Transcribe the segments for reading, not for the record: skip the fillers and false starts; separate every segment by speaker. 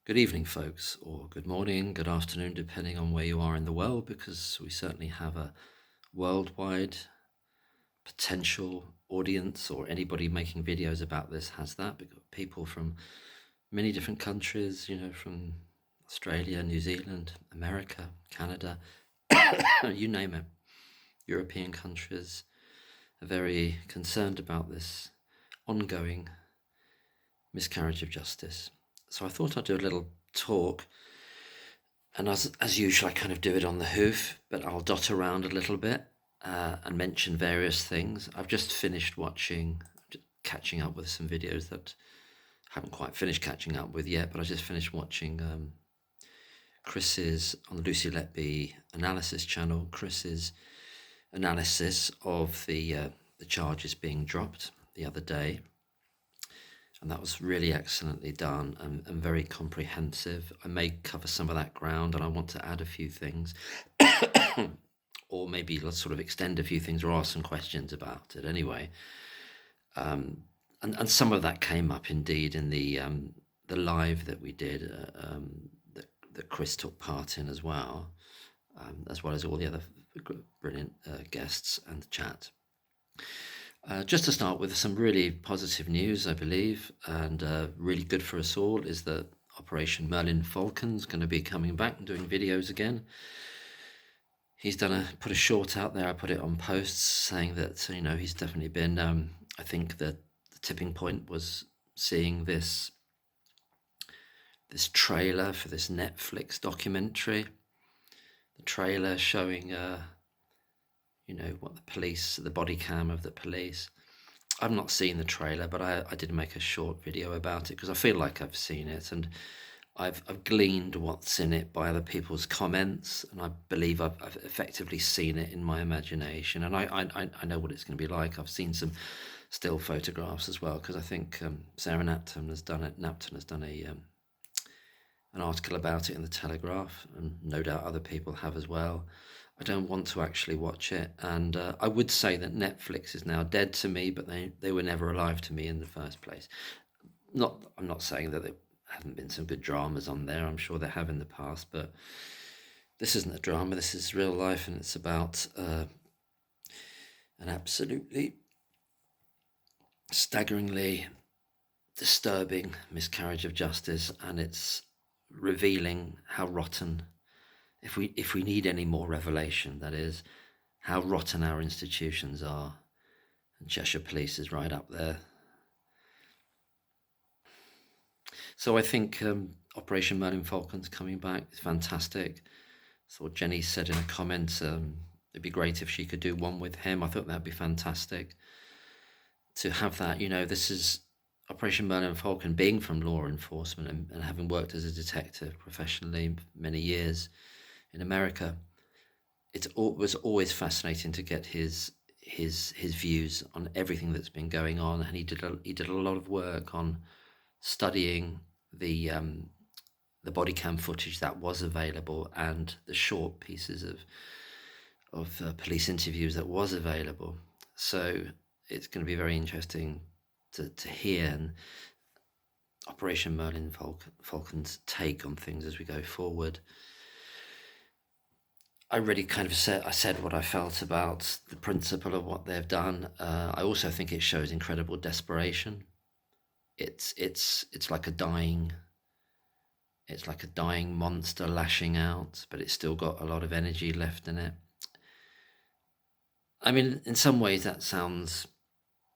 Speaker 1: Good evening, folks, or good morning, good afternoon, depending on where you are in the world, because we certainly have a worldwide potential audience, or anybody making videos about this has that. We've got people from many different countries, from Australia, New Zealand, America, Canada, you name it. European countries are very concerned about this ongoing miscarriage of justice. So I thought I'd do a little talk, and as usual, I kind of do it on the hoof, but I'll dot around a little bit and mention various things. I've just finished catching up with some videos that I haven't quite finished catching up with yet, but I just finished watching Chris's, on the Lucy Letby analysis channel, Chris's analysis of the charges being dropped the other day. And that was really excellently done and very comprehensive. I may cover some of that ground, and I want to add a few things, or maybe let's sort of extend a few things or ask some questions about it anyway. And some of that came up indeed in the live that we did, that Chris took part in as well as all the other brilliant guests and the chat. Just to start with some really positive news, I believe, and really good for us all, is that Operation Merlin Falcon is going to be coming back and doing videos again. He's put a short out there. I put it on posts saying that he's definitely been. I think that the tipping point was seeing this trailer for this Netflix documentary. The trailer showing what the body cam of the police. I've not seen the trailer, but I did make a short video about it because I feel like I've seen it, and I've gleaned what's in it by other people's comments, and I believe I've effectively seen it in my imagination, and I know what it's going to be like. I've seen some still photographs as well, because I think Sarah Napton has done an article about it in the Telegraph, and no doubt other people have as well. I don't want to actually watch it, and I would say that Netflix is now dead to me, but they were never alive to me in the first place. I'm not saying that there haven't been some good dramas on there. I'm sure there have in the past, but this isn't a drama. This is real life, and it's about an absolutely staggeringly disturbing miscarriage of justice, and it's revealing how rotten, if we need any more revelation, that is, how rotten our institutions are. And Cheshire Police is right up there. So I think Operation Merlin Falcon's coming back. It's fantastic. So Jenny said in a comment, it'd be great if she could do one with him. I thought that'd be fantastic to have that. This is Operation Merlin Falcon, being from law enforcement and having worked as a detective professionally many years in America. It was always fascinating to get his views on everything that's been going on, and he did a lot of work on studying the body cam footage that was available and the short pieces of police interviews that was available. So it's going to be very interesting to hear and Operation Merlin Falcon's take on things as we go forward. I really kind of said what I felt about the principle of what they've done. I also think it shows incredible desperation. It's like a dying monster lashing out, but it's still got a lot of energy left in it. I mean, in some ways that sounds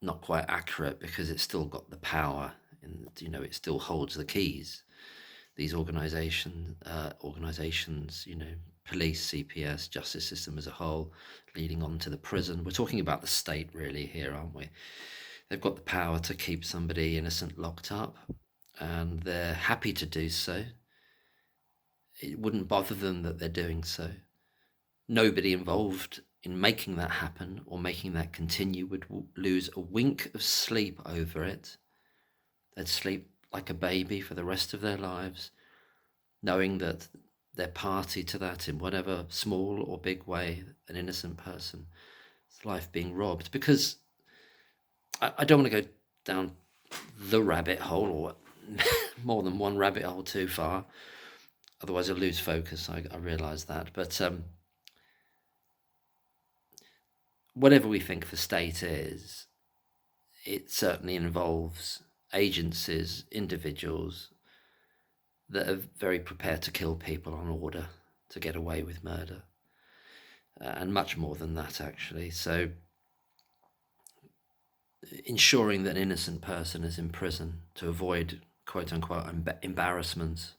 Speaker 1: not quite accurate, because it's still got the power, and it still holds the keys. These organizations, police, CPS, justice system as a whole, leading on to the prison. We're talking about the state really here, aren't we? They've got the power to keep somebody innocent locked up, and they're happy to do so. It wouldn't bother them that they're doing so. Nobody involved in making that happen or making that continue would lose a wink of sleep over it. They'd sleep like a baby for the rest of their lives, knowing that they're party to that in whatever small or big way, an innocent person's life being robbed. Because I don't want to go down the rabbit hole, or more than one rabbit hole too far. Otherwise, I'll lose focus. I realise that. But whatever we think the state is, it certainly involves agencies, individuals that are very prepared to kill people on order to get away with murder. And much more than that, actually. So ensuring that an innocent person is in prison to avoid quote-unquote embarrassment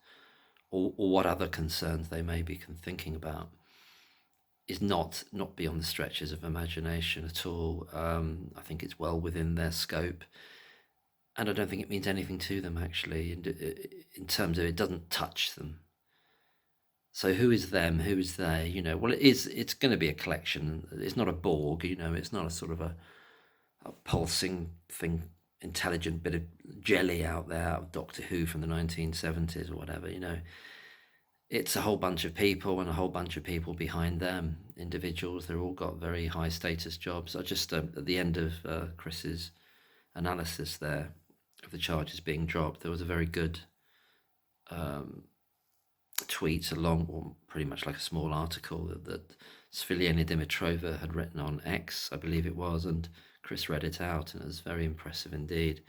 Speaker 1: or what other concerns they may be thinking about is not beyond the stretches of imagination at all. I think it's well within their scope, and I don't think it means anything to them, actually, in terms of it doesn't touch them. So who is them? Who is they? Well, it's going to be a collection. It's not a Borg, it's not a sort of a pulsing thing, intelligent bit of jelly out there out of Doctor Who from the 1970s or whatever, It's a whole bunch of people and a whole bunch of people behind them, individuals. They've all got very high status jobs. I just, at the end of Chris's analysis there of the charges being dropped, there was a very good tweet along, or pretty much like a small article that Sviliana Dimitrova had written on X, I believe it was, and Chris read it out, and it was very impressive indeed.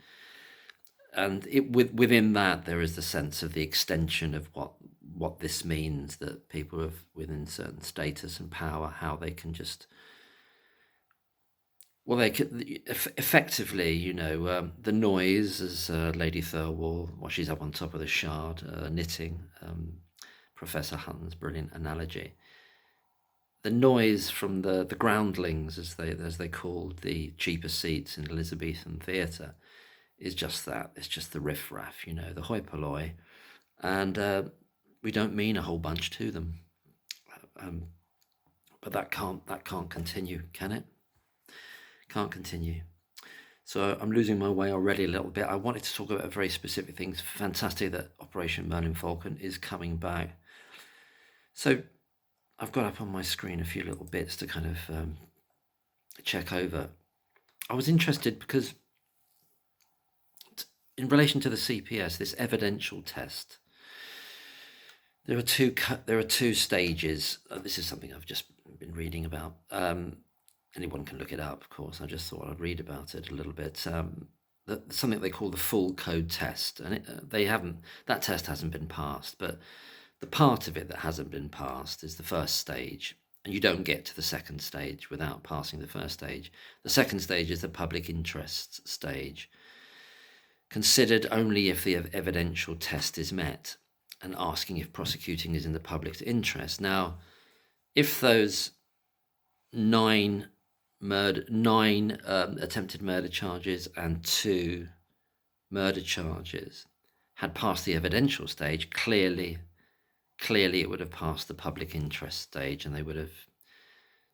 Speaker 1: And within that, there is the sense of the extension of what this means, that people within certain status and power, how they can just, well, they could effectively, the noise, as Lady Thirlwall, while she's up on top of the shard knitting, Professor Hutton's brilliant analogy. The noise from the groundlings, as they called the cheaper seats in Elizabethan theatre, is just that. It's just the riffraff, the hoi polloi, and we don't mean a whole bunch to them. But that can't continue, can it? Can't continue. So I'm losing my way already a little bit. I wanted to talk about very specific things. Fantastic that Operation Merlin Falcon is coming back. So I've got up on my screen a few little bits to kind of check over. I was interested because in relation to the CPS, this evidential test, there are two stages. This is something I've just been reading about. Anyone can look it up, of course. I just thought I'd read about it a little bit. Something they call the Full-code Test, and that test hasn't been passed, but the part of it that hasn't been passed is the first stage, and you don't get to the second stage without passing the first stage. The second stage is the public interest stage, considered only if the evidential test is met, and asking if prosecuting is in the public's interest. Now, if those nine attempted murder charges and 2 murder charges had passed the evidential stage, clearly it would have passed the public interest stage, and they would have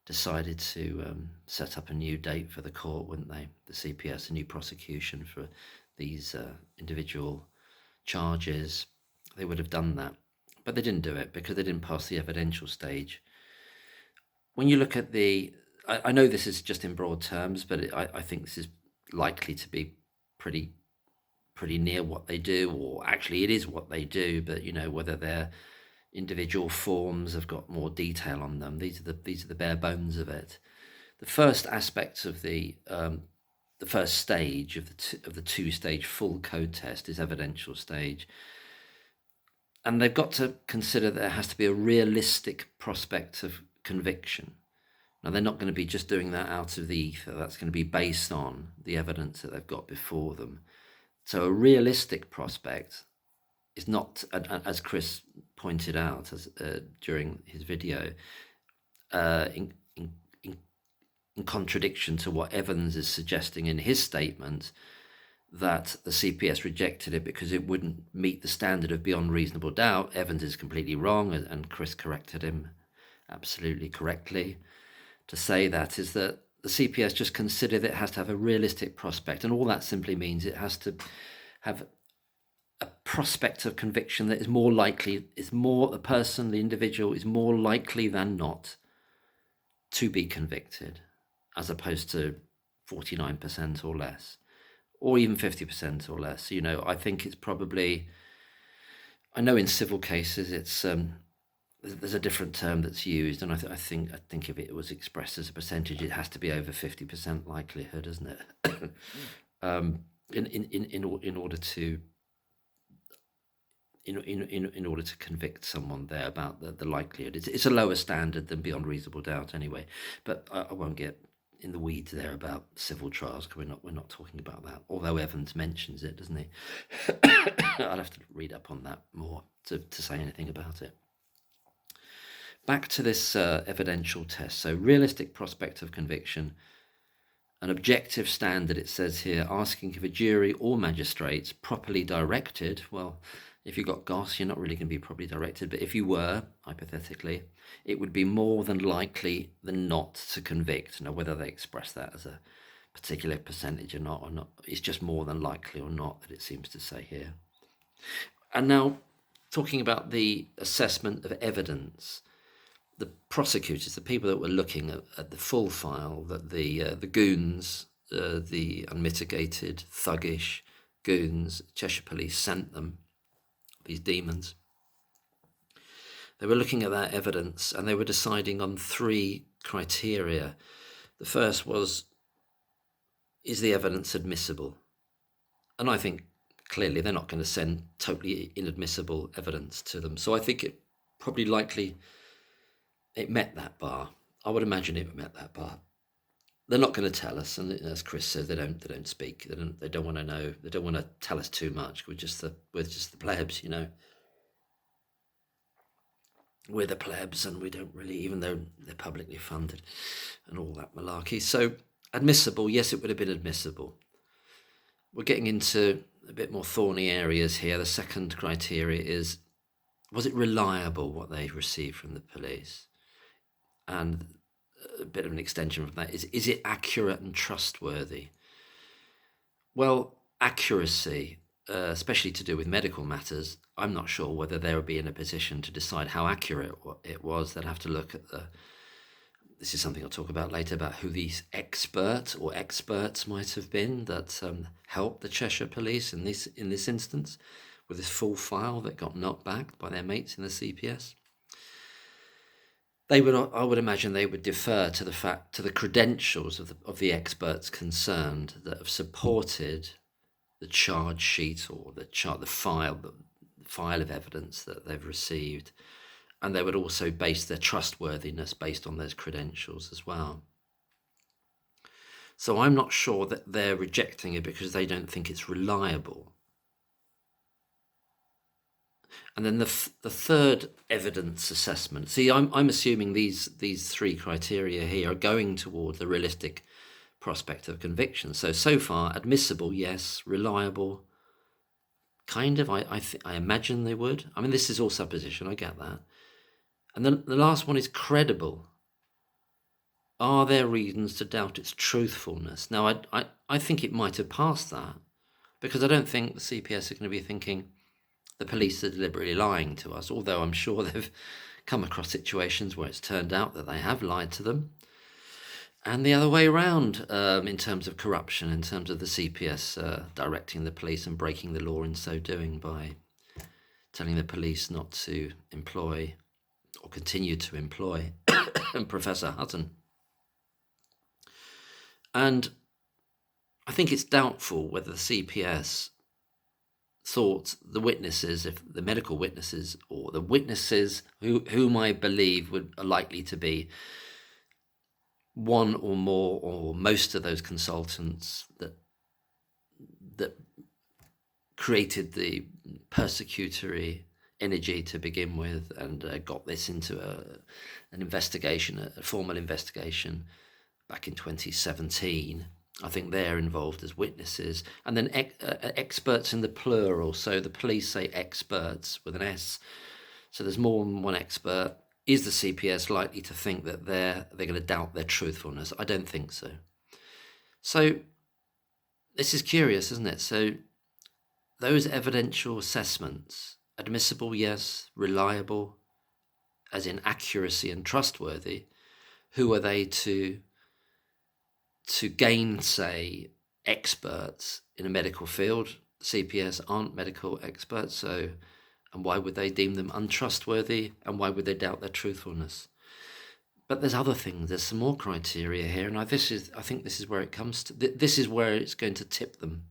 Speaker 1: decided to set up a new date for the court, wouldn't they? The CPS, a new prosecution for these individual charges. They would have done that, but they didn't do it because they didn't pass the evidential stage. When you look at I know this is just in broad terms, but I think this is likely to be pretty near what they do, or actually it is what they do, but whether their individual forms have got more detail on them. These are the bare bones of it. The first aspect of the first stage of the 2-stage Full-code Test is evidential stage. And they've got to consider that there has to be a realistic prospect of conviction. Now, they're not going to be just doing that out of the ether. That's going to be based on the evidence that they've got before them. So a realistic prospect is not, as Chris pointed out during his video, in contradiction to what Evans is suggesting in his statement, that the CPS rejected it because it wouldn't meet the standard of beyond reasonable doubt. Evans is completely wrong, and Chris corrected him absolutely correctly. To say that is that the CPS just considered it has to have a realistic prospect, and all that simply means it has to have a prospect of conviction that is more likely, the individual is more likely than not to be convicted, as opposed to 49% or less, or even 50% or less. I think it's probably I know in civil cases it's there's a different term that's used, and I think if it was expressed as a percentage, it has to be over 50% likelihood, isn't it? In order to in order to convict someone there about the likelihood. It's a lower standard than beyond reasonable doubt anyway. But I won't get in the weeds there about civil trials, because we're not talking about that. Although Evans mentions it, doesn't he? I'll have to read up on that more to say anything about it. Back to this evidential test. So realistic prospect of conviction, an objective standard, it says here, asking if a jury or magistrates properly directed, well, if you got goss, you're not really going to be properly directed, but if you were, hypothetically, it would be more than likely than not to convict. Now, whether they express that as a particular percentage or not, it's just more than likely or not that it seems to say here. And now, talking about the assessment of evidence, the prosecutors, the people that were looking at the full file, that the goons, the unmitigated, thuggish goons, Cheshire Police sent them, these demons, they were looking at that evidence and they were deciding on 3 criteria. The first was, is the evidence admissible? And I think clearly they're not going to send totally inadmissible evidence to them. So I think it probably likely it met that bar. I would imagine it met that bar. They're not going to tell us, and as Chris says, they don't speak. They don't want to know. They don't want to tell us too much. We're just the plebs, you know. We're the plebs, and we don't really, even though they're publicly funded, and all that malarkey. So admissible, yes, it would have been admissible. We're getting into a bit more thorny areas here. The second criteria is, was it reliable what they received from the police? And a bit of an extension from that is it accurate and trustworthy? Well, accuracy, especially to do with medical matters, I'm not sure whether they would be in a position to decide how accurate it was. They'd have to look at this is something I'll talk about later, about who these expert or experts might have been that helped the Cheshire Police in this instance, with this full file that got knocked back by their mates in the CPS. I would imagine they would defer to the credentials of the experts concerned that have supported the charge sheet or the file of evidence that they've received, and they would also base their trustworthiness based on those credentials as well. So I'm not sure that they're rejecting it because they don't think it's reliable. And then the third evidence assessment. See, I'm assuming these 3 criteria here are going toward the realistic prospect of conviction. So far, admissible, yes. Reliable, kind of. I imagine they would. I mean, this is all supposition. I get that. And then the last one is credible. Are there reasons to doubt its truthfulness? Now, I think it might have passed that, because I don't think the CPS are going to be thinking the police are deliberately lying to us, although I'm sure they've come across situations where it's turned out that they have lied to them. And the other way around, in terms of corruption, in terms of the CPS directing the police and breaking the law in so doing by telling the police not to employ or continue to employ Professor Hutton. And I think it's doubtful whether the CPS thought the witnesses, if the medical witnesses or the witnesses whom I believe are likely to be one or more or most of those consultants that created the persecutory energy to begin with and got this into an investigation, a formal investigation back in 2017. I think they're involved as witnesses, and then experts in the plural. So the police say experts with an S. So there's more than one expert. Is the CPS likely to think that they're going to doubt their truthfulness? I don't think so. So this is curious, isn't it? So those evidential assessments, admissible, yes. Reliable, as in accuracy and trustworthy. Who are they to gainsay experts in a medical field? CPS aren't medical experts, so And why would they deem them untrustworthy? And why would they doubt their truthfulness? But there's other things. There's some more criteria here, and I think this is where it comes to. This is where it's going to tip them.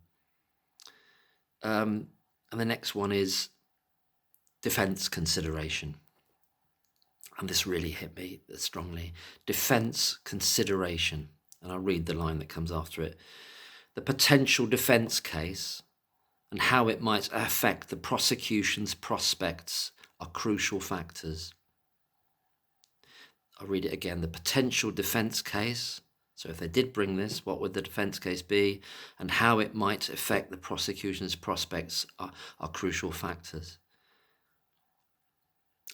Speaker 1: And the next one is defence consideration, and this really hit me strongly. Defence consideration, and I'll read the line that comes after it. The potential defence case and how it might affect the prosecution's prospects are crucial factors. I'll read it again. The potential defence case, so if they did bring this, what would the defence case be, and how it might affect the prosecution's prospects are crucial factors.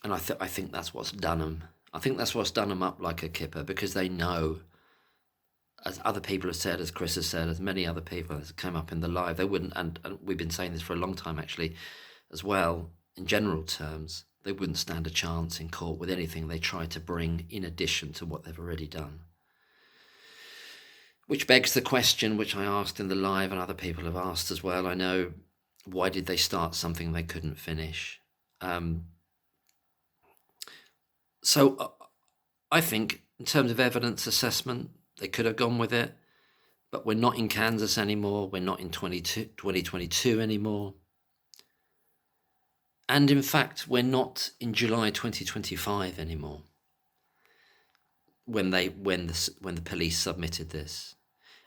Speaker 1: And I think that's what's done them. I think that's what's done them up like a kipper, because they know, as other people have said, as Chris has said, as many other people that came up in the live, they wouldn't, and we've been saying this for a long time actually, as well, in general terms, they wouldn't stand a chance in court with anything they try to bring in addition to what they've already done. Which begs the question, which I asked in the live and other people have asked as well, I know, why did they start something they couldn't finish? So I think in terms of evidence assessment, they could have gone with it, but we're not in Kansas anymore. We're not in 2022 anymore. And in fact, we're not in July 2025 anymore when the police submitted this.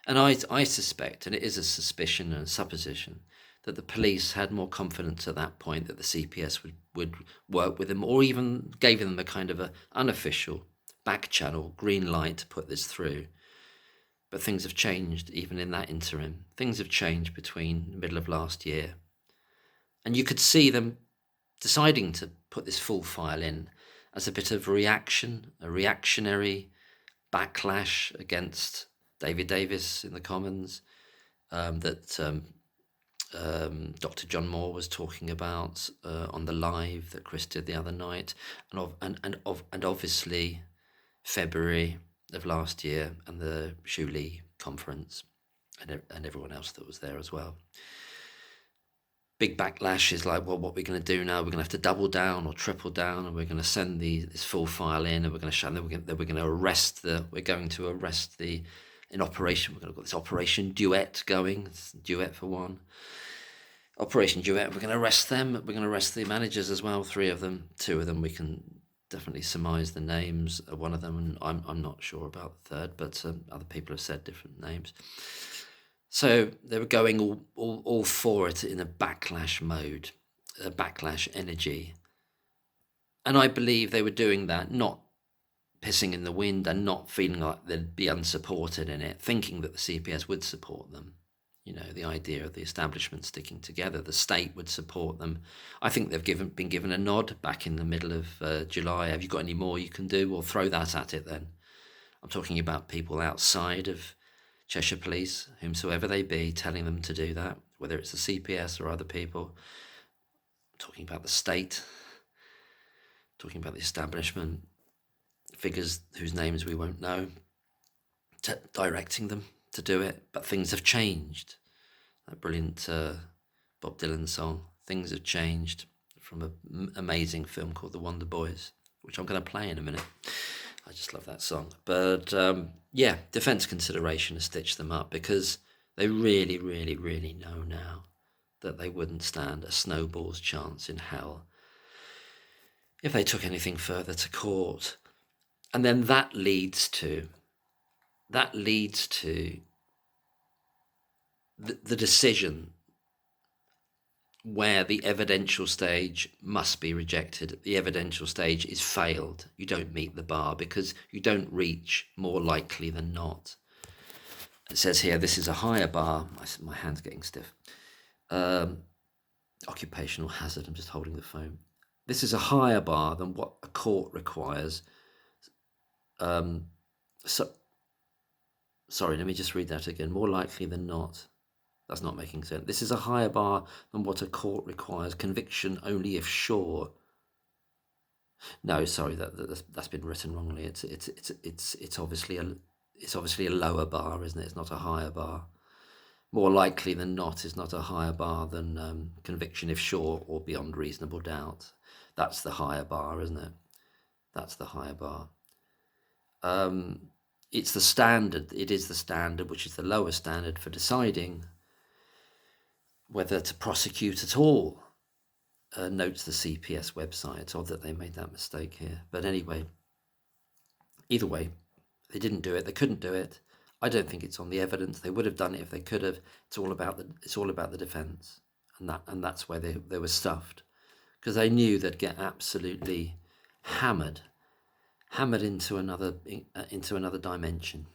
Speaker 1: And I suspect, and it is a suspicion and a supposition, that the police had more confidence at that point that the CPS would work with them, or even gave them a kind of a unofficial back channel, green light to put this through. But things have changed even in that interim. Things have changed between the middle of last year. And you could see them deciding to put this full file in as a bit of reaction, a reactionary backlash against David Davis in the Commons, that Dr. John Moore was talking about on the live that Chris did the other night, and obviously February of last year and the Shuley conference and everyone else that was there as well. Big backlash is like, well, what are we going to do now? We're going to have to double down or triple down, and we're going to send this full file in, and we're going to show them we're going to arrest in Operation. We're going to got this Operation Duet going. It's Duet for one. Operation Duet. We're going to arrest them. We're going to arrest the managers as well. 3 of them, 2 of them. We can definitely surmise the names of one of them, and I'm not sure about the third, but other people have said different names. So they were going all for it in a backlash mode, a backlash energy. And I believe they were doing that, not pissing in the wind and not feeling like they'd be unsupported in it, thinking that the CPS would support them. You know, the idea of the establishment sticking together, the state would support them. I think they've been given a nod back in the middle of July. Have you got any more you can do? Well, throw that at it then. I'm talking about people outside of Cheshire Police, whomsoever they be, telling them to do that, whether it's the CPS or other people. I'm talking about the state, talking about the establishment, figures whose names we won't know, directing them to do it. But things have changed. That brilliant Bob Dylan song, Things Have Changed, from an amazing film called The Wonder Boys, which I'm going to play in a minute. I just love that song. But yeah, defence consideration has stitched them up, because they really, really, really know now that they wouldn't stand a snowball's chance in hell if they took anything further to court. And then that leads to the decision where the evidential stage must be rejected. The evidential stage is failed. You don't meet the bar because you don't reach more likely than not. It says here, this is a higher bar. My hand's getting stiff. Occupational hazard. I'm just holding the phone. This is a higher bar than what a court requires. Sorry, let me just read that again. More likely than not. That's not making sense. This is a higher bar than what a court requires. Conviction only if sure. No, sorry, that's been written wrongly. It's obviously a lower bar, isn't it? It's not a higher bar. more likely than not is not a higher bar than conviction if sure or beyond reasonable doubt. That's the higher bar, isn't it? That's the higher bar. It's the standard. It is the standard, which is the lower standard for deciding whether to prosecute at all. Notes the CPS website. It's odd that they made that mistake here. But anyway, either way, they didn't do it. They couldn't do it. I don't think it's on the evidence. They would have done it if they could have. It's all about the defence, and that's where they were stuffed, because they knew they'd get absolutely hammered into another dimension,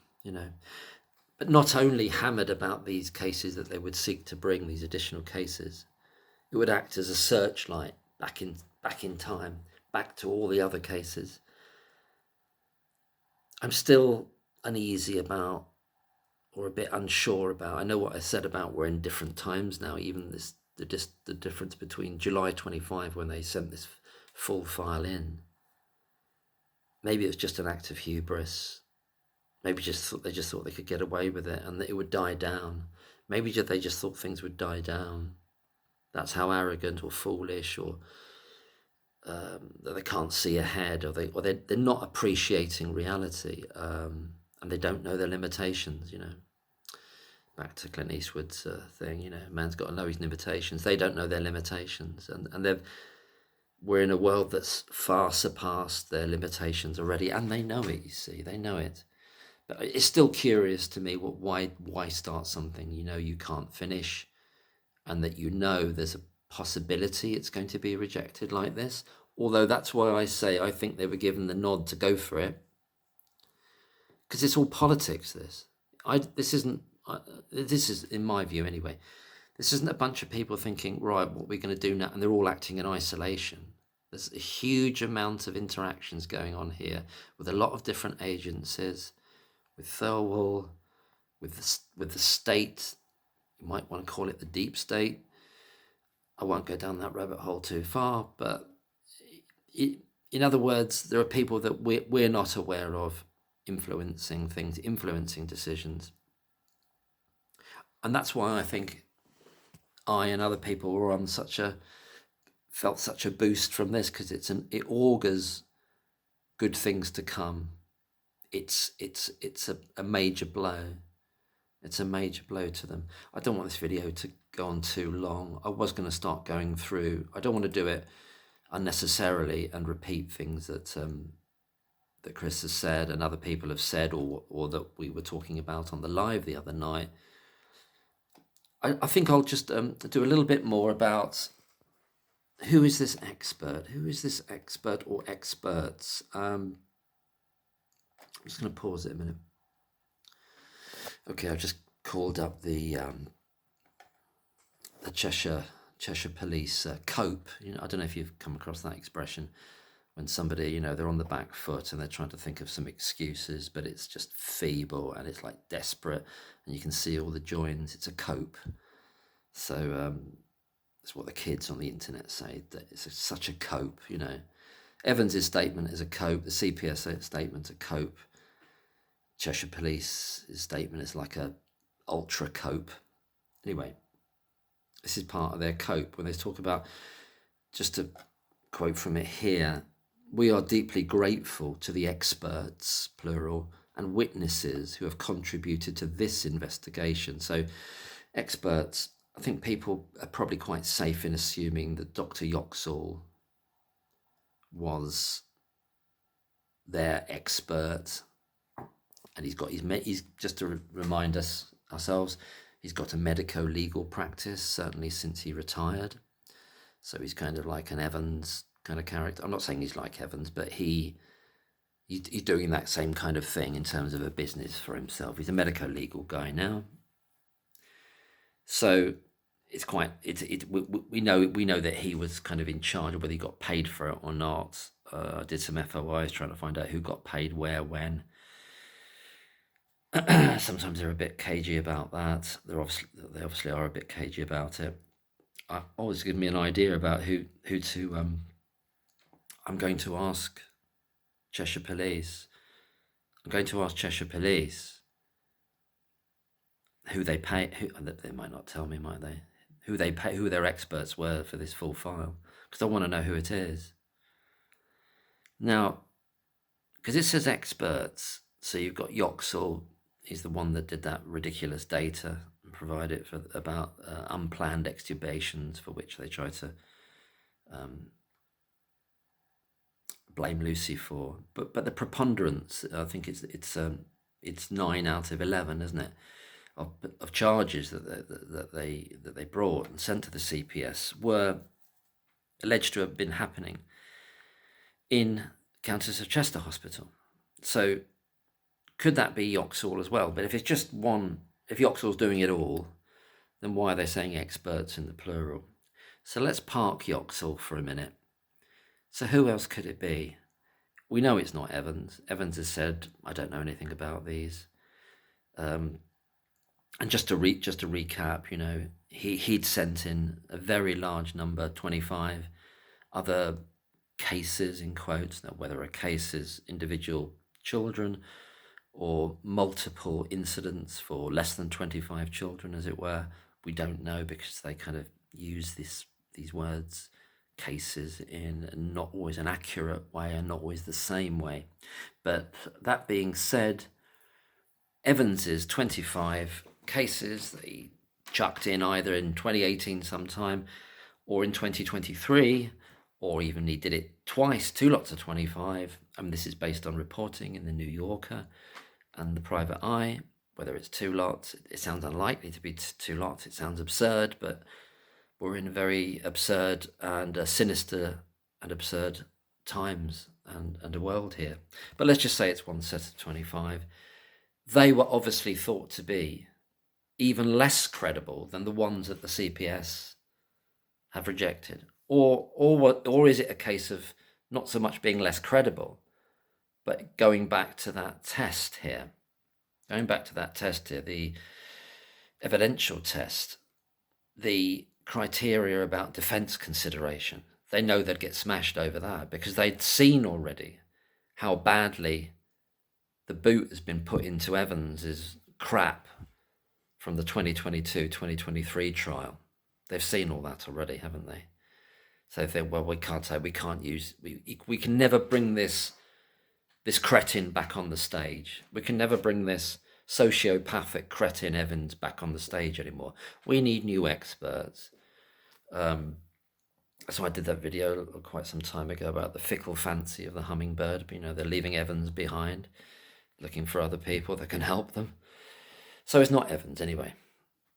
Speaker 1: But not only hammered about these cases that they would seek to bring, these additional cases, it would act as a searchlight back in time, back to all the other cases. I'm still uneasy about, or a bit unsure about. I know what I said about we're in different times now. Even the difference between July 25 when they sent this full file in. Maybe it was just an act of hubris. Maybe they just thought they could get away with it and that it would die down. Maybe they just thought things would die down. That's how arrogant or foolish, or that they can't see ahead, or they're not appreciating reality, and they don't know their limitations. Back to Clint Eastwood's thing. Man's got to know his limitations. They don't know their limitations, and we're in a world that's far surpassed their limitations already, and they know it. You see, they know it. But it's still curious to me, why start something you can't finish, and that there's a possibility it's going to be rejected like this. Although that's why I say I think they were given the nod to go for it, because it's all politics. This is, in my view anyway, this isn't a bunch of people thinking, right, what we're going to do now, and they're all acting in isolation. There's a huge amount of interactions going on here with a lot of different agencies, with Thirlwall, with the state. You might want to call it the deep state. I won't go down that rabbit hole too far, but in other words, there are people that we're not aware of influencing things, influencing decisions. And that's why I think I and other people were on felt such a boost from this, because it augurs good things to come. It's a major blow. It's a major blow to them. I don't want this video to go on too long. I was going to start going through. I don't want to do it unnecessarily and repeat things that Chris has said and other people have said, or that we were talking about on the live the other night. I think I'll just do a little bit more about who is this expert? Who is this expert or experts? I'm just going to pause it a minute. Okay, I've just called up the Cheshire Police cope. I don't know if you've come across that expression, when somebody, they're on the back foot and they're trying to think of some excuses, but it's just feeble and it's like desperate, and you can see all the joins. It's a cope. So that's what the kids on the internet say, that it's such a cope. Evans's statement is a cope. The CPS statement's a cope. Cheshire Police's statement is like a ultra cope. Anyway, this is part of their cope when they talk about, just to quote from it here, we are deeply grateful to the experts, plural, and witnesses who have contributed to this investigation. So experts, I think people are probably quite safe in assuming that Dr. Yoxall was their expert. And he's just to remind ourselves, he's got a medico-legal practice, certainly since he retired. So he's kind of like an Evans kind of character. I'm not saying he's like Evans, but he's doing that same kind of thing in terms of a business for himself. He's a medico-legal guy now. So it's quite, we know that he was kind of in charge of whether he got paid for it or not. I did some FOIs trying to find out who got paid where, when. Sometimes they're a bit cagey about that. They obviously are a bit cagey about it. Always give me an idea about who to. I'm going to ask Cheshire Police. I'm going to ask Cheshire Police who they pay. They might not tell me, might they? Who they pay, who their experts were for this full file, because I want to know who it is. Now, because it says experts, so you've got Yoxall. He's the one that did that ridiculous data and provided it for about unplanned extubations, for which they try to blame Lucy for. But the preponderance, I think it's 9 out of 11, isn't it, of charges that they brought and sent to the CPS were alleged to have been happening in Countess of Chester Hospital. So could that be Yoxall as well? But if it's just one, if Yoxall's doing it all, then why are they saying experts in the plural? So let's park Yoxall for a minute. So who else could it be? We know it's not Evans. Evans has said, I don't know anything about these. And just to recap, you know, he'd sent in a very large number, 25 other cases, in quotes. Now, whether a case is individual children or multiple incidents for less than 25 children, as it were, we don't know, because they kind of use these words, cases, in not always an accurate way and not always the same way. But that being said, Evans's 25 cases that he chucked in either in 2018 sometime or in 2023, or even he did it twice, 2 lots of 25. And this is based on reporting in the New Yorker and the Private Eye. Whether it's 2 lots, it sounds unlikely to be 2 lots. It sounds absurd, but we're in very absurd and sinister and absurd times and a world here. But let's just say it's one set of 25. They were obviously thought to be even less credible than the ones that the CPS have rejected. Or is it a case of not so much being less credible, but going back to that test here, the evidential test, the criteria about defense consideration? They know they'd get smashed over that, because they'd seen already how badly the boot has been put into Evans's crap from the 2022-2023 trial. They've seen all that already, haven't they? So if they, well, we can never bring this cretin back on the stage. We can never bring this sociopathic cretin Evans back on the stage anymore. We need new experts. So I did that video quite some time ago about the fickle fancy of the hummingbird. You know, they're leaving Evans behind, looking for other people that can help them. So it's not Evans anyway.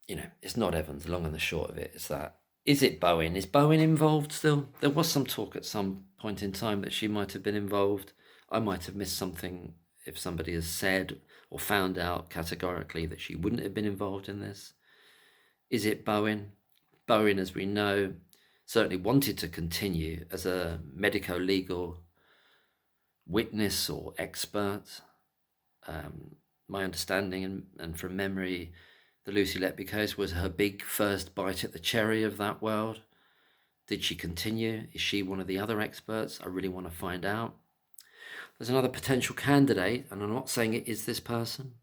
Speaker 1: You know, it's not Evans. The long and the short of it is that. Is it Bowen? Is Bowen involved still? There was some talk at some point in time that she might have been involved. I might have missed something if somebody has said or found out categorically that she wouldn't have been involved in this. Is it Bowen? Bowen, as we know, certainly wanted to continue as a medico-legal witness or expert. My understanding and from memory, the Lucy Letby case was her big first bite at the cherry of that world. Did she continue? Is she one of the other experts? I really want to find out. There's another potential candidate, and I'm not saying it is this person.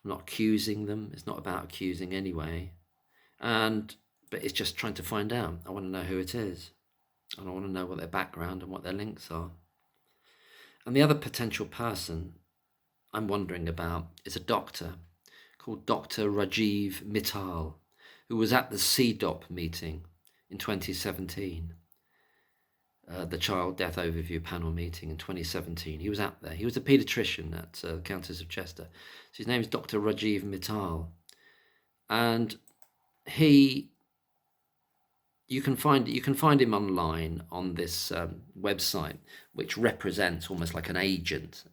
Speaker 1: I'm not accusing them. It's not about accusing anyway. But it's just trying to find out. I want to know who it is. And I want to know what their background and what their links are. And the other potential person I'm wondering about is a doctor called Dr. Rajiv Mittal, who was at the CDOP meeting in 2017, the Child Death Overview Panel meeting in 2017. He was out there. He was a paediatrician at Countess of Chester. So his name is Dr. Rajiv Mittal. And you can find him online on this website, which represents almost like an agent,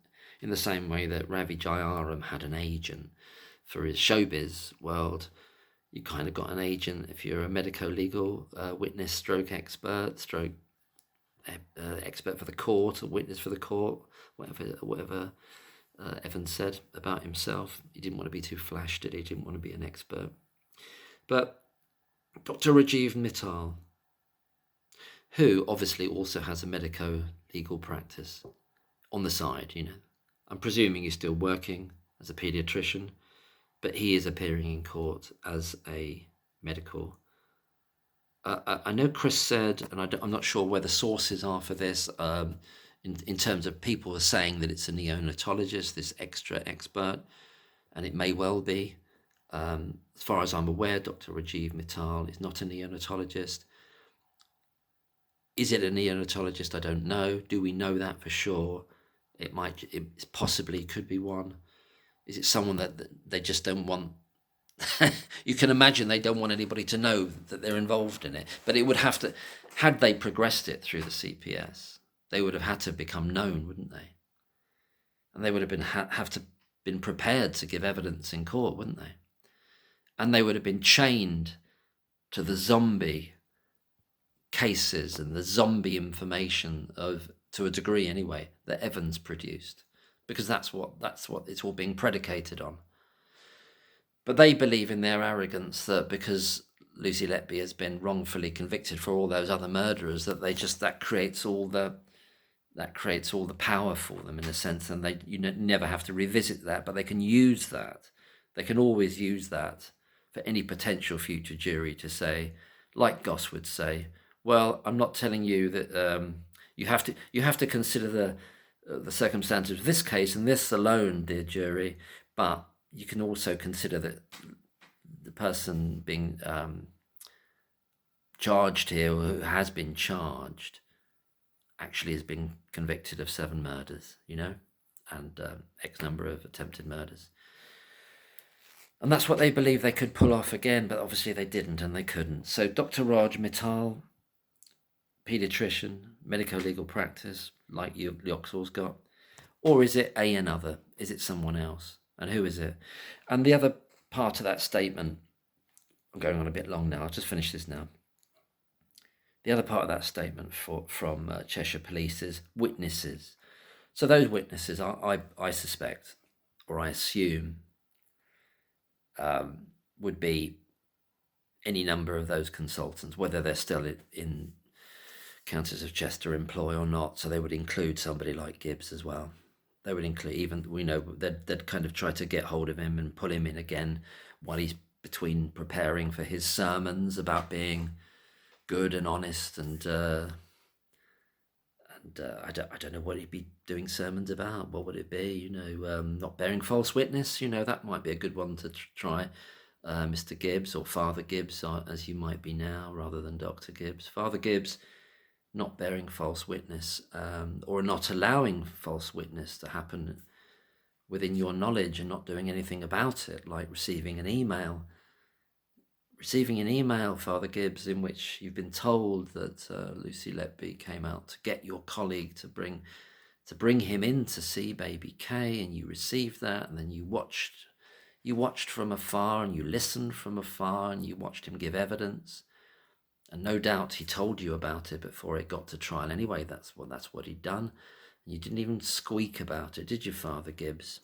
Speaker 1: in the same way that Ravi Jayaram had an agent for his showbiz world. You kind of got an agent if you're a medico-legal witness, stroke expert, stroke expert for the court, or witness for the court, whatever Evans said about himself. He didn't want to be too flash, did he? He didn't want to be an expert. But Dr. Rajiv Mittal, who obviously also has a medico-legal practice on the side, you know. I'm presuming he's still working as a paediatrician, but he is appearing in court as a medical. I know Chris said, and I'm not sure where the sources are for this, in terms of people are saying that it's a neonatologist, this extra expert, and it may well be. As far as I'm aware, Dr. Rajiv Mittal is not a neonatologist. Is it a neonatologist? I don't know. Do we know that for sure? It possibly could be one. Is it someone that they just don't want? You can imagine they don't want anybody to know that they're involved in it. But it would have to, had they progressed it through the CPS, they would have had to become known, wouldn't they? And they would have been prepared to give evidence in court, wouldn't they? And they would have been chained to the zombie cases and the zombie information to a degree anyway, that Evans produced, because that's what it's all being predicated on. But they believe in their arrogance that because Lucy Letby has been wrongfully convicted for all those other murderers, that creates all the power for them in a sense, and you never have to revisit that, but they can use that. They can always use that for any potential future jury to say, like Goss would say, well, I'm not telling you that you have to consider the circumstances of this case and this alone, dear jury, but you can also consider that the person being charged here, or who has been charged, actually has been convicted of 7 murders, and X number of attempted murders. And that's what they believe they could pull off again, but obviously they didn't and they couldn't. So Dr. Raj Mittal, paediatrician, medico-legal practice, like Yoxall's got, or is it another? Is it someone else? And who is it? And the other part of that statement, I'm going on a bit long now, I'll just finish this now. The other part of that statement from Cheshire Police is witnesses. So those witnesses, I suspect, or I assume, would be any number of those consultants, whether they're still in Countess of Chester employ or not. So they would include somebody like Gibbs as well. They would include, even, we know, they'd kind of try to get hold of him and pull him in again while he's between preparing for his sermons about being good and honest, and I don't know what he'd be doing sermons about. What would it be? Not bearing false witness. That might be a good one to try. Mr. Gibbs, or Father Gibbs, as you might be now, rather than Dr. Gibbs. Father Gibbs, not bearing false witness, or not allowing false witness to happen within your knowledge and not doing anything about it, like receiving an email, Father Gibbs, in which you've been told that Lucy Letby came out to get your colleague to bring him in to see baby Kay, and you received that, and then you watched from afar, and you listened from afar, and you watched him give evidence, and no doubt he told you about it before it got to trial anyway. That's what he'd done, and you didn't even squeak about it, did you, Father Gibbs?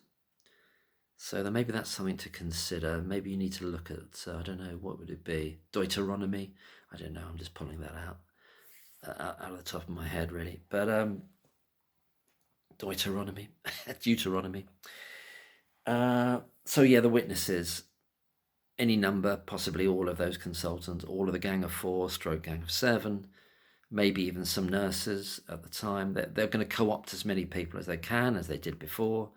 Speaker 1: So then maybe that's something to consider. Maybe you need to look at, I don't know, what would it be? Deuteronomy? I don't know, I'm just pulling that out of the top of my head, really. But Deuteronomy. So yeah, the witnesses, any number, possibly all of those consultants, all of the Gang of 4, Gang of 7, maybe even some nurses at the time. They're going to co-opt as many people as they can, as they did before,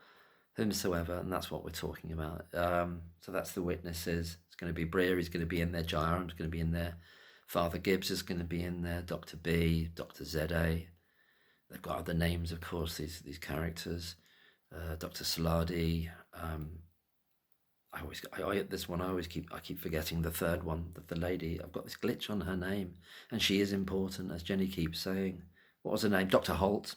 Speaker 1: whomsoever, and that's what we're talking about. So that's the witnesses. It's going to be Breer, he's going to be in there, Jairam's going to be in there, Father Gibbs is going to be in there, Dr. B, Dr. ZA. They've got other names, of course, these characters. Dr. Saladi. I keep forgetting the third one, the lady. I've got this glitch on her name, and she is important, as Jenny keeps saying. What was her name? Dr. Holt.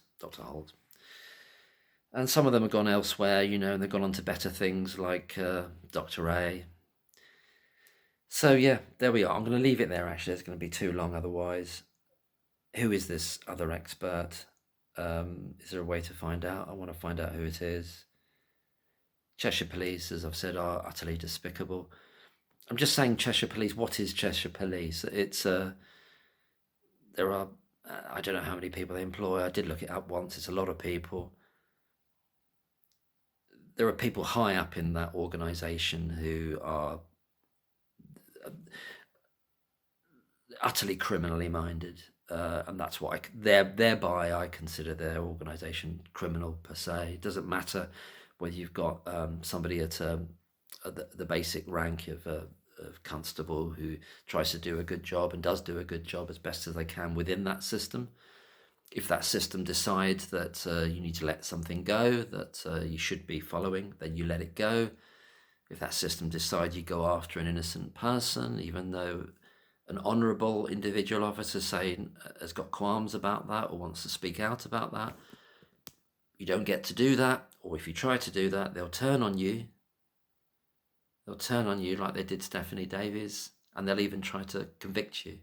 Speaker 1: And some of them have gone elsewhere, and they've gone on to better things like Dr. A. So yeah, there we are. I'm going to leave it there, actually. It's going to be too long otherwise. Who is this other expert? Is there a way to find out? I want to find out who it is. Cheshire Police, as I've said, are utterly despicable. I'm just saying Cheshire Police. What is Cheshire Police? It's there are, I don't know how many people they employ. I did look it up once. It's a lot of people. there are people high up in that organisation who are utterly criminally minded, and that's what thereby I consider their organisation criminal per se. It doesn't matter whether you've got somebody at the basic rank of constable who tries to do a good job and does do a good job as best as they can within that system. If that system decides that you need to let something go that you should be following, then you let it go. If that system decides you go after an innocent person, even though an honourable individual officer has got qualms about that or wants to speak out about that, you don't get to do that. Or if you try to do that, they'll turn on you. They'll turn on you like they did Stephanie Davies, and they'll even try to convict you.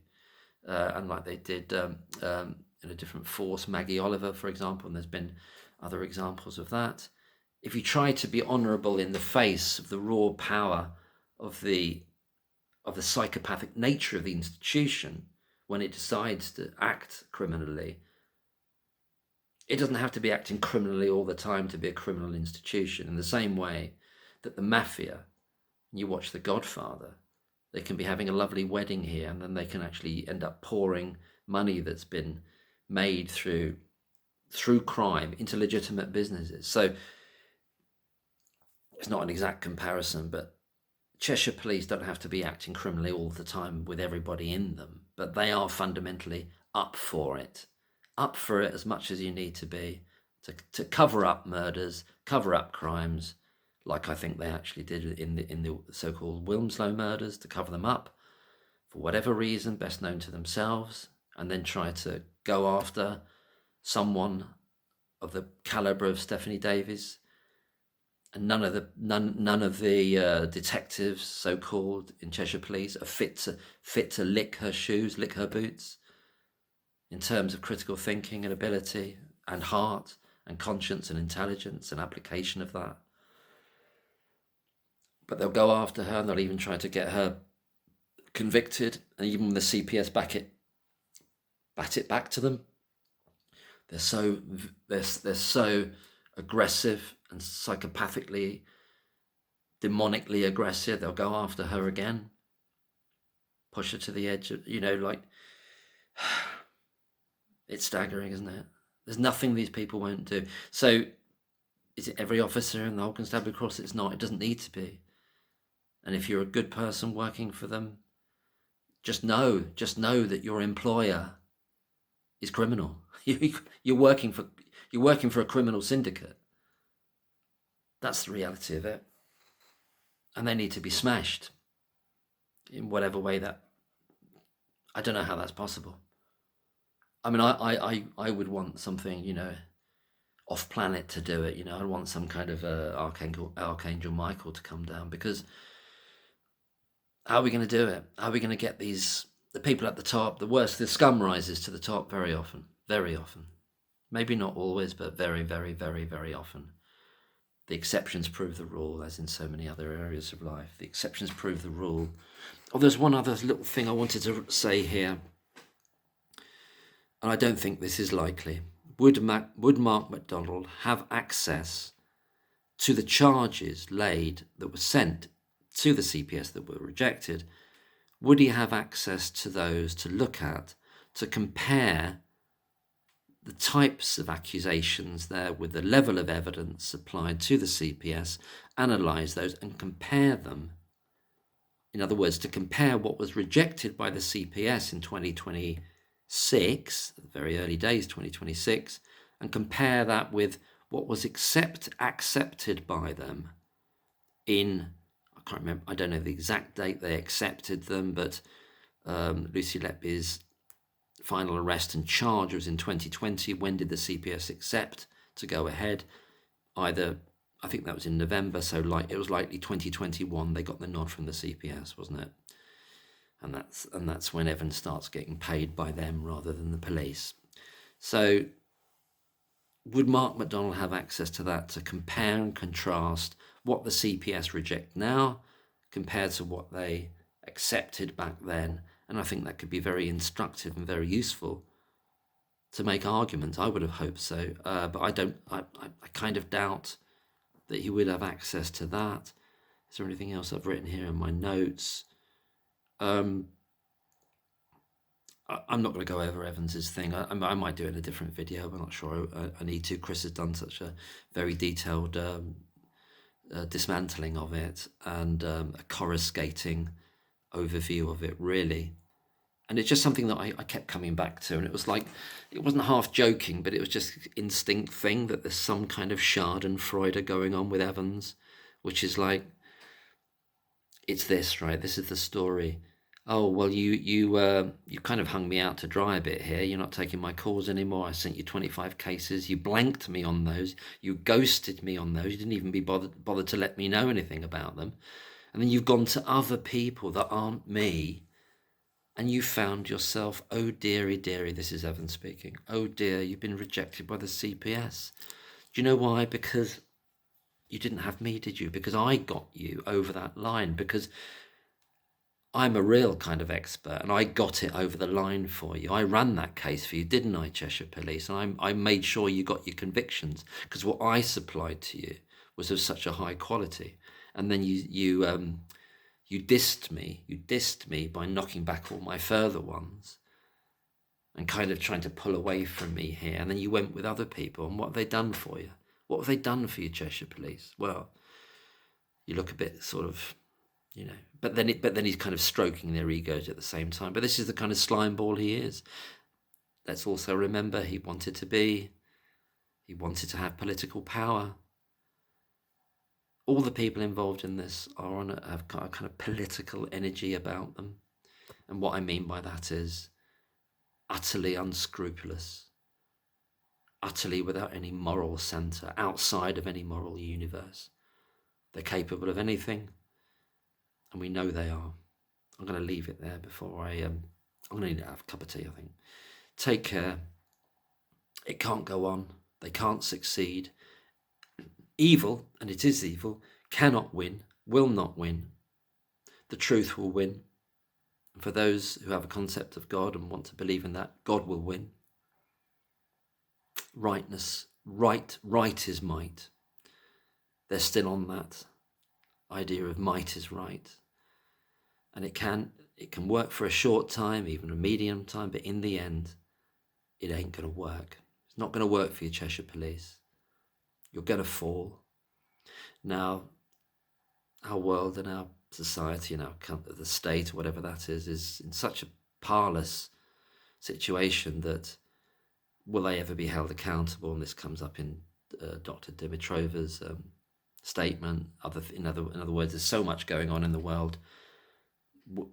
Speaker 1: And like they did in a different force, Maggie Oliver, for example, and there's been other examples of that. If you try to be honourable in the face of the raw power of the psychopathic nature of the institution, when it decides to act criminally, it doesn't have to be acting criminally all the time to be a criminal institution. In the same way that the mafia, you watch The Godfather, they can be having a lovely wedding here, and then they can actually end up pouring money that's been made through crime into legitimate businesses. So it's not an exact comparison, but Cheshire Police don't have to be acting criminally all the time with everybody in them, but they are fundamentally up for it as much as you need to be to cover up murders, cover up crimes, like I think they actually did in the so-called Wilmslow murders, to cover them up for whatever reason best known to themselves, and then try to go after someone of the caliber of Stephanie Davies. And none of the detectives, so-called, in Cheshire Police are fit to lick her shoes, lick her boots, in terms of critical thinking and ability and heart and conscience and intelligence and application of that. But they'll go after her, and they'll even try to get her convicted. And even when the CPS bat it back to them, they're so aggressive and psychopathically, demonically aggressive. They'll go after her again, push her to the edge. It's staggering, isn't it? There's nothing these people won't do. So is it every officer in the whole constabulary cross? It's not. It doesn't need to be. And if you're a good person working for them, just know that your employer is criminal. You're working for a criminal syndicate. That's the reality of it. And they need to be smashed in whatever way that. I don't know how that's possible. I mean, I would want something, off planet to do it. I'd want some kind of Archangel Michael to come down, because how are we going to do it? How are we going to get the people at the top? The worst, the scum rises to the top very often. Very often. Maybe not always, but very, very, very, very often. The exceptions prove the rule, as in so many other areas of life. The exceptions prove the rule. Oh, there's one other little thing I wanted to say here, and I don't think this is likely. Would Mark MacDonald have access to the charges laid that were sent to the CPS that were rejected? Would he have access to those to look at, to compare the types of accusations there with the level of evidence applied to the CPS, analyse those and compare them? In other words, to compare what was rejected by the CPS in 2026, the very early days, 2026, and compare that with what was accepted by them in, I can't remember, I don't know the exact date they accepted them, but Lucy Letby's final arrest and charge was in 2020. When did the CPS accept to go ahead? Either, I think that was in November, so it was likely 2021 they got the nod from the CPS, wasn't it? And that's when Evan starts getting paid by them rather than the police. So would Mark MacDonald have access to that, to compare and contrast what the CPS reject now compared to what they accepted back then? And I think that could be very instructive and very useful to make arguments. I would have hoped so, but I don't. I kind of doubt that he would have access to that. Is there anything else I've written here in my notes? I'm not going to go over Evans's thing. I might do it in a different video. I'm not sure I need to. Chris has done such a very detailed dismantling of it and a coruscating overview of it, really. And it's just something that I kept coming back to, and it was like, it wasn't half joking, but it was just instinct thing that there's some kind of Schadenfreude going on with Evans, which is like, it's this, right? This is the story. Oh, well, you kind of hung me out to dry a bit here. You're not taking my calls anymore. I sent you 25 cases. You blanked me on those. You ghosted me on those. You didn't even be bothered to let me know anything about them. And then you've gone to other people that aren't me. And you found yourself, oh dearie, dearie, this is Evan speaking. Oh dear, you've been rejected by the CPS. Do you know why? Because you didn't have me, did you? Because I got you over that line. Because I'm a real kind of expert, and I got it over the line for you. I ran that case for you, didn't I, Cheshire Police? And I made sure you got your convictions, because what I supplied to you was of such a high quality. And then you dissed me by knocking back all my further ones and kind of trying to pull away from me here. And then you went with other people, and what have they done for you? What have they done for you, Cheshire Police? Well, you look a bit sort of, but then he's kind of stroking their egos at the same time. But this is the kind of slime ball he is. Let's also remember he wanted to have political power. All the people involved in this have got a kind of political energy about them. And what I mean by that is utterly unscrupulous, utterly without any moral center, outside of any moral universe. They're capable of anything, and we know they are. I'm going to leave it there before I'm going to need to have a cup of tea, I think. Take care. It can't go on. They can't succeed. Evil, and it is evil, cannot win, will not win. The truth will win. And for those who have a concept of God and want to believe in that, God will win. Rightness, right is might. They're still on that idea of might is right. And it can work for a short time, even a medium time, but in the end, it ain't going to work. It's not going to work for you, Cheshire Police. You're going to fall. Now, our world and our society and the state, or whatever that is in such a parlous situation that will they ever be held accountable? And this comes up in Dr. Dimitrova's statement. In other words, there's so much going on in the world.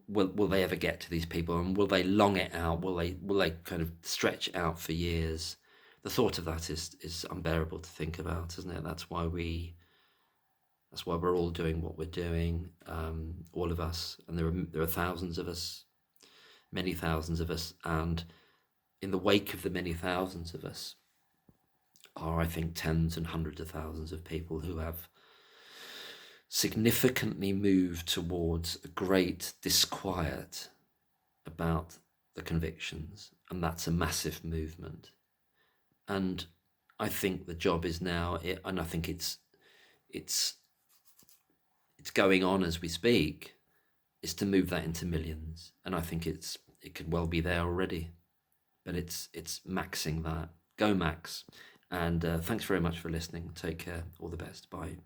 Speaker 1: Will they ever get to these people? And will they long it out? Will they kind of stretch out for years? The thought of that is unbearable to think about, isn't it? That's why we're all doing what we're doing, all of us. And there are thousands of us, many thousands of us. And in the wake of the many thousands of us are, I think, tens and hundreds of thousands of people who have significantly moved towards a great disquiet about the convictions. And that's a massive movement. And I think the job is now, and I think it's going on as we speak, is to move that into millions. And I think it could well be there already, but it's maxing that. Go Max. And thanks very much for listening. Take care. All the best. Bye.